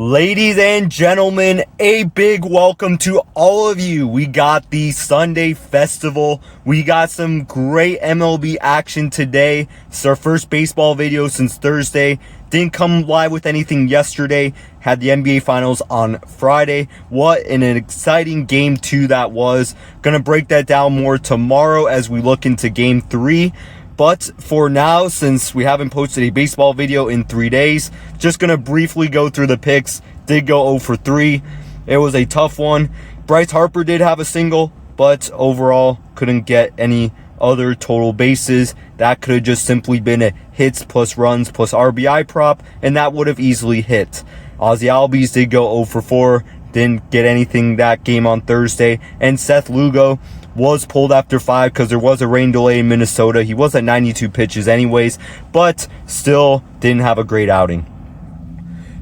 Ladies and gentlemen, a big welcome to all of you. We got the Sunday Festival. We got some great MLB action today. It's our first baseball video since Thursday. Didn't come live with anything yesterday. Had the NBA Finals on Friday. What an exciting Game 2 that was. Gonna break that down more tomorrow as we look into Game 3. But for now, since we haven't posted a baseball video in 3 days, just going to briefly go through the picks. Did go 0 for 3. It was a tough one. Bryce Harper did have a single, but overall couldn't get any other total bases. That could have just simply been a hits plus runs plus RBI prop, and that would have easily hit. Ozzie Albies did go 0 for 4. Didn't get anything that game on Thursday. And Seth Lugo was pulled after 5 because there was a rain delay in Minnesota. He was at 92 pitches anyways, but still didn't have a great outing.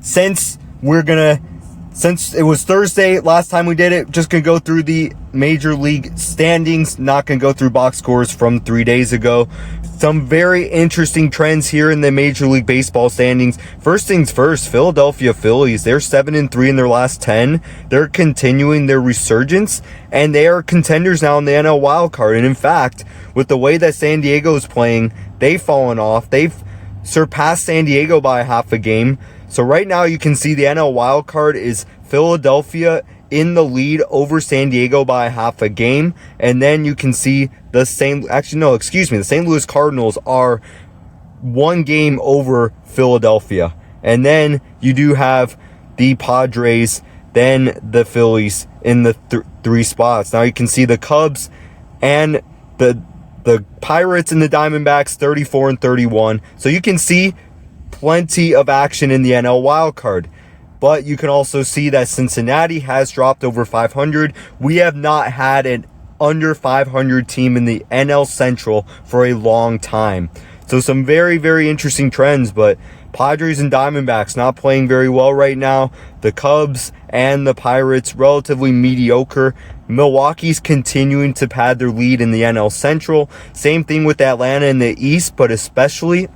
Since it was Thursday last time we did it, just gonna go through the major league standings, not gonna go through box scores from 3 days ago. Some very interesting trends here in the Major League Baseball standings. First things first, Philadelphia Phillies, they're 7-3 in their last 10. They're continuing their resurgence, and they are contenders now in the NL wildcard. And in fact, with the way that San Diego is playing, they've fallen off. They've surpassed San Diego by half a game. So right now you can see the NL wildcard is Philadelphia in the lead over San Diego by half a game. And then you can see the St. Louis Cardinals are 1 game over Philadelphia. And then you do have the Padres, then the Phillies in the 3 spots. Now you can see the Cubs and the Pirates and the Diamondbacks 34 and 31. So you can see plenty of action in the NL wildcard. But you can also see that Cincinnati has dropped over 500. We have not had an under 500 team in the NL Central for a long time. So some very, very interesting trends, but Padres and Diamondbacks not playing very well right now. The Cubs and the Pirates relatively mediocre. Milwaukee's continuing to pad their lead in the NL Central. Same thing with Atlanta in the East, but especially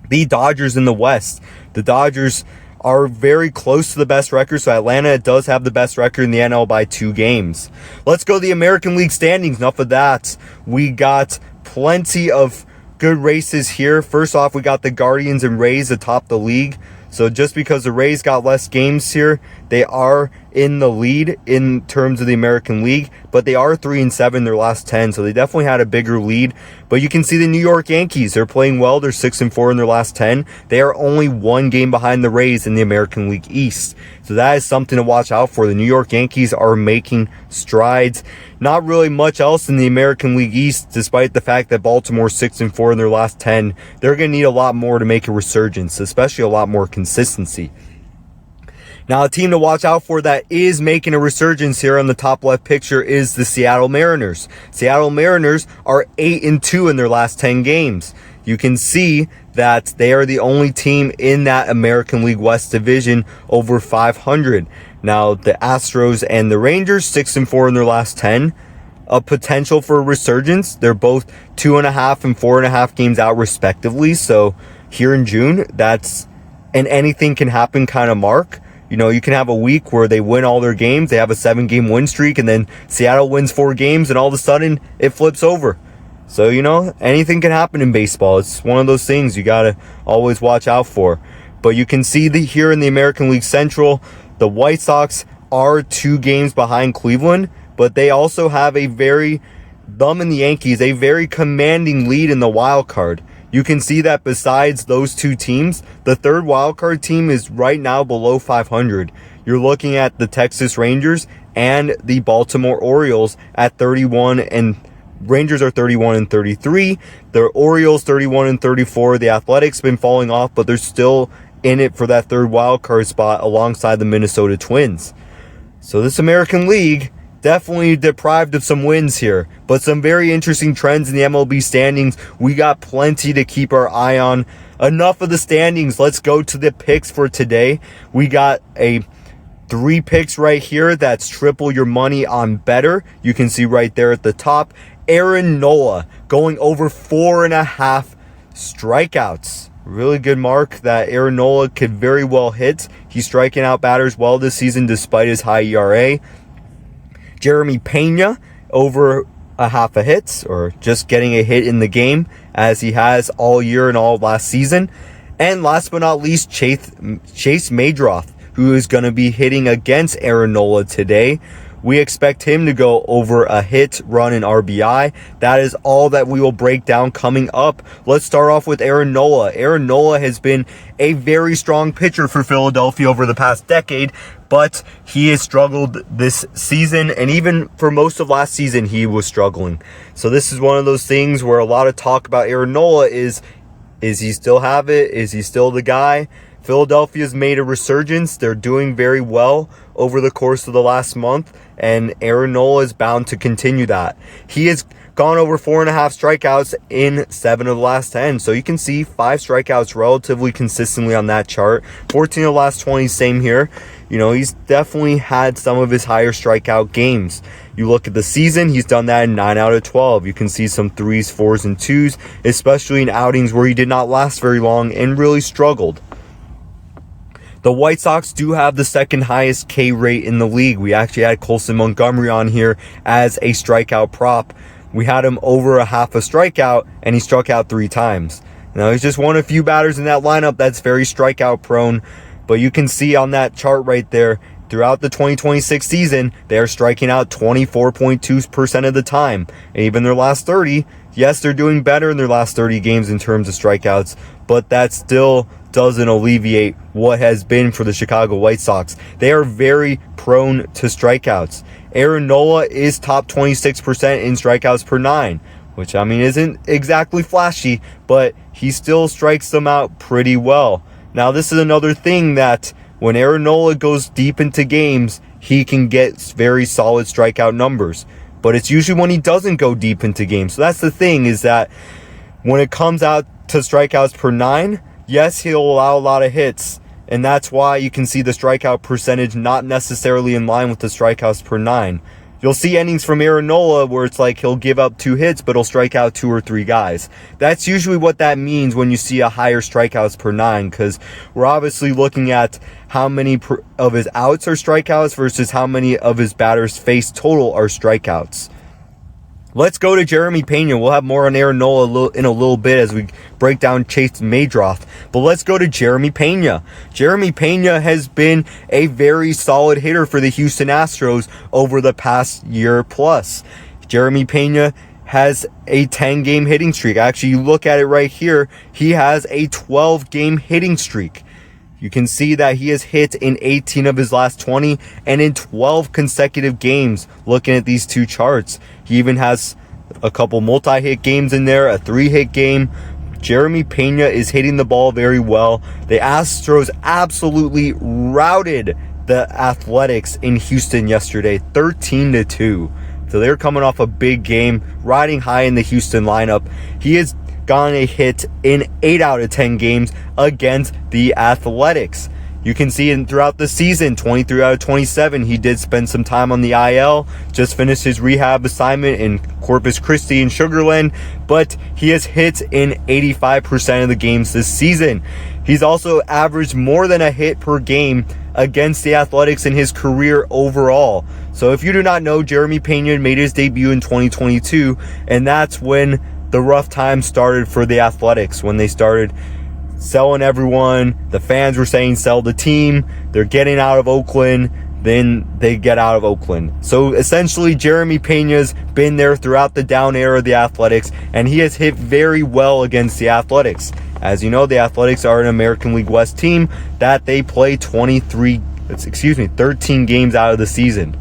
the Dodgers in the West. The Dodgers are very close to the best record, so Atlanta does have the best record in the NL by 2 games. Let's go to the American League standings. Enough of that. We got plenty of good races here. First off, we got the Guardians and Rays atop the league. So just because the Rays got less games here, they are in the lead in terms of the American League, but they are 3-7 in their last 10, so they definitely had a bigger lead. But you can see the New York Yankees, they're playing well. They're 6-4 in their last 10. They are only 1 game behind the Rays in the American League East. So that is something to watch out for. The New York Yankees are making strides. Not really much else in the American League East, despite the fact that Baltimore's 6-4 in their last 10. They're going to need a lot more to make a resurgence, especially a lot more consistency. Now, a team to watch out for that is making a resurgence here on the top left picture is the Seattle Mariners. Seattle Mariners are 8-2 in their last 10 games. You can see that they are the only team in that American League West division over 500. Now, the Astros and the Rangers, 6-4 in their last 10. A potential for a resurgence. They're both 2.5 and 4.5 games out respectively. So here in June, that's an anything can happen kind of mark. You know, you can have a week where they win all their games. They have a 7-game win streak, and then Seattle wins 4 games, and all of a sudden it flips over. So, you know, anything can happen in baseball. It's one of those things you got to always watch out for. But you can see here in the American League Central, the White Sox are 2 games behind Cleveland, but they also have them and the Yankees, a very commanding lead in the wild card. You can see that besides those 2 teams, the third wildcard team is right now below 500. You're looking at the Texas Rangers and the Baltimore Orioles at 31, and Rangers are 31 and 33. The Orioles 31 and 34. The Athletics been falling off, but they're still in it for that third wildcard spot alongside the Minnesota Twins. So this American League definitely deprived of some wins here, but some very interesting trends in the MLB standings. We got plenty to keep our eye on. Enough of the standings. Let's go to the picks for today. We got 3 picks right here. That's triple your money on Betr. You can see right there at the top. Aaron Nola going over 4.5 strikeouts. Really good mark that Aaron Nola could very well hit. He's striking out batters well this season despite his high ERA. Jeremy Pena over a half a hit, or just getting a hit in the game, as he has all year and all of last season. And last but not least, Chase Maydroth, who is going to be hitting against Aaron Nola today. We expect him to go over a hit, run, and RBI. That is all that we will break down coming up. Let's start off with Aaron Nola. Aaron Nola has been a very strong pitcher for Philadelphia over the past decade, but he has struggled this season, and even for most of last season, he was struggling. So this is one of those things where a lot of talk about Aaron Nola is he still have it? Is he still the guy? Philadelphia's made a resurgence. They're doing very well over the course of the last month, and Aaron Nola is bound to continue that. He has gone over 4.5 strikeouts in 7 of the last 10. So you can see 5 strikeouts relatively consistently on that chart. 14 of the last 20, same here. You know, he's definitely had some of his higher strikeout games. You look at the season, he's done that in 9 out of 12. You can see some 3s, 4s, and 2s, especially in outings where he did not last very long and really struggled. The White Sox do have the second highest K rate in the league. We actually had Colson Montgomery on here as a strikeout prop. We had him over a half a strikeout, and he struck out 3 times. Now, he's just one of few batters in that lineup that's very strikeout prone. But you can see on that chart right there, throughout the 2026 season, they're striking out 24.2% of the time. And even their last 30, yes, they're doing better in their last 30 games in terms of strikeouts, but that still doesn't alleviate what has been for the Chicago White Sox. They are very prone to strikeouts. Aaron Nola is top 26% in strikeouts per 9, which, I mean, isn't exactly flashy, but he still strikes them out pretty well. Now, this is another thing that when Aaron Nola goes deep into games, he can get very solid strikeout numbers. But it's usually when he doesn't go deep into games. So that's the thing, is that when it comes out to strikeouts per 9, yes, he'll allow a lot of hits. And that's why you can see the strikeout percentage not necessarily in line with the strikeouts per 9. You'll see innings from Aaron Nola where it's like he'll give up 2 hits, but he'll strike out 2 or 3 guys. That's usually what that means when you see a higher strikeouts per 9, because we're obviously looking at how many of his outs are strikeouts versus how many of his batters faced total are strikeouts. Let's go to Jeremy Pena. We'll have more on Aaron Nola in a little bit as we break down Chase Maydroth. But let's go to Jeremy Pena. Jeremy Pena has been a very solid hitter for the Houston Astros over the past year plus. Jeremy Pena has a 10-game hitting streak. Actually, you look at it right here, he has a 12-game hitting streak. You can see that he has hit in 18 of his last 20 and in 12 consecutive games. Looking at these 2 charts, he even has a couple multi-hit games in there, a 3-hit game. Jeremy Pena is hitting the ball very well. The Astros absolutely routed the Athletics in Houston yesterday, 13-2. So they're coming off a big game, riding high in the Houston lineup. He has gotten a hit in 8 out of 10 games against the Athletics. You can see it throughout the season, 23 out of 27. He did spend some time on the IL, just finished his rehab assignment in Corpus Christi and Sugar Land, but he has hit in 85% of the games this season. He's also averaged more than a hit per game against the Athletics in his career overall. So if you do not know, Jeremy Pena made his debut in 2022, and that's when the rough time started for the Athletics, when they started selling everyone. The fans were saying sell the team. They're getting out of Oakland. Then they get out of Oakland. So essentially, Jeremy Pena's been there throughout the down era of the Athletics, and he has hit very well against the Athletics. As you know, the Athletics are an American League West team that they play 13 games out of the season.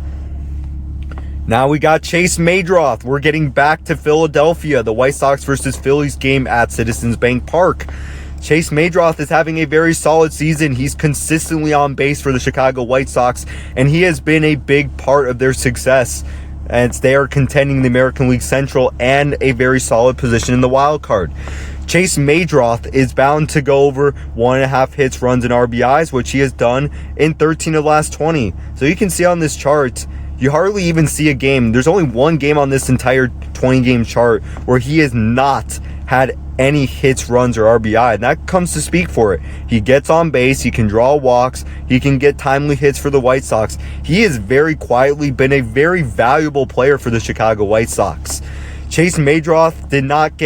Now we got Chase Maydroth. We're getting back to Philadelphia, the White Sox versus Phillies game at Citizens Bank Park. Chase Maydroth is having a very solid season. He's consistently on base for the Chicago White Sox, and he has been a big part of their success as they are contending the American League Central and a very solid position in the wild card. Chase Maydroth is bound to go over 1.5 hits, runs, and RBIs, which he has done in 13 of the last 20. So you can see on this chart, you hardly even see a game. There's only one game on this entire 20-game chart where he has not had any hits, runs, or RBI, and that comes to speak for it. He gets on base, he can draw walks, he can get timely hits for the White Sox. He has very quietly been a very valuable player for the Chicago White Sox. Chase Maydroth did not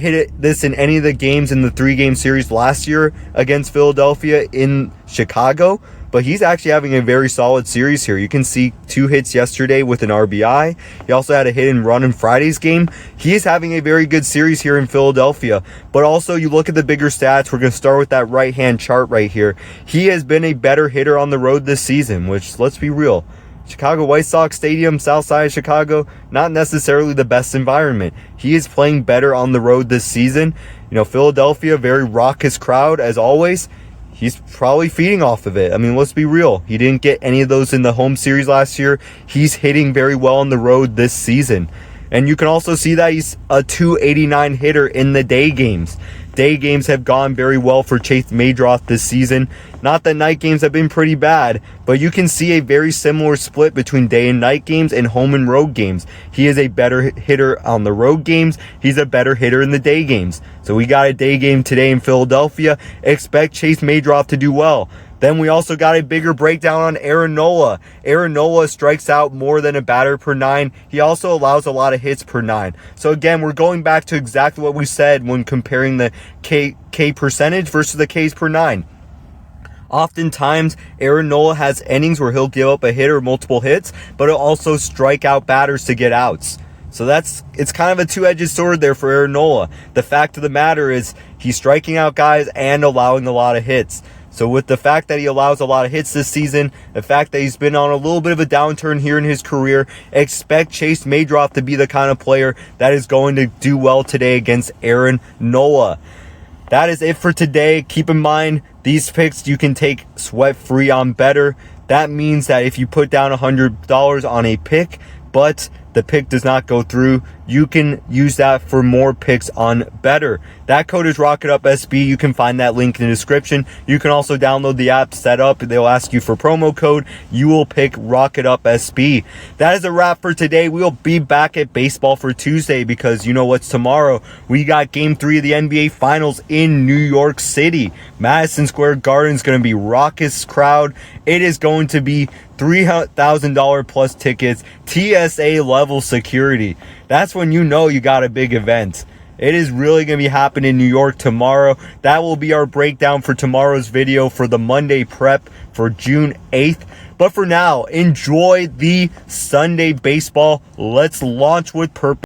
hit this in any of the games in the 3-game series last year against Philadelphia in Chicago, but he's actually having a very solid series here. You can see 2 hits yesterday with an RBI. He also had a hit and run in Friday's game. He is having a very good series here in Philadelphia, but also you look at the bigger stats. We're going to start with that right-hand chart right here. He has been a better hitter on the road this season, which, let's be real, Chicago White Sox Stadium, south side of Chicago, not necessarily the best environment. He is playing better on the road this season. You know, Philadelphia, very raucous crowd as always. He's probably feeding off of it. I mean, let's be real. He didn't get any of those in the home series last year. He's hitting very well on the road this season. And you can also see that he's a .289 hitter in the day games. Day games have gone very well for Chase Maydroth this season. Not that night games have been pretty bad, but you can see a very similar split between day and night games and home and road games. He is a better hitter on the road games. He's a better hitter in the day games. So we got a day game today in Philadelphia. Expect Chase Maydroth to do well. Then we also got a bigger breakdown on Aaron Nola. Aaron Nola strikes out more than a batter per 9. He also allows a lot of hits per 9. So again, we're going back to exactly what we said when comparing the K percentage versus the Ks per 9. Oftentimes, Aaron Nola has innings where he'll give up a hit or multiple hits, but he'll also strike out batters to get outs. So it's kind of a two-edged sword there for Aaron Nola. The fact of the matter is he's striking out guys and allowing a lot of hits. So with the fact that he allows a lot of hits this season, the fact that he's been on a little bit of a downturn here in his career, expect Chase Maydroth to be the kind of player that is going to do well today against Aaron Nola. That is it for today. Keep in mind, these picks you can take sweat-free on Betr. That means that if you put down $100 on a pick, but the pick does not go through, you can use that for more picks on Betr. That code is ROCKETUPSB. You can find that link in the description. You can also download the app, set up. They'll ask you for promo code. You will pick ROCKETUPSB. That is a wrap for today. We will be back at Baseball for Tuesday because you know what's tomorrow? We got Game 3 of the NBA Finals in New York City. Madison Square Garden is going to be raucous crowd. It is going to be $3,000 plus tickets, TSA level security. That's when you know you got a big event. It is really going to be happening in New York tomorrow. That will be our breakdown for tomorrow's video for the Monday prep for June 8th. But for now, enjoy the Sunday baseball. Let's launch with purpose.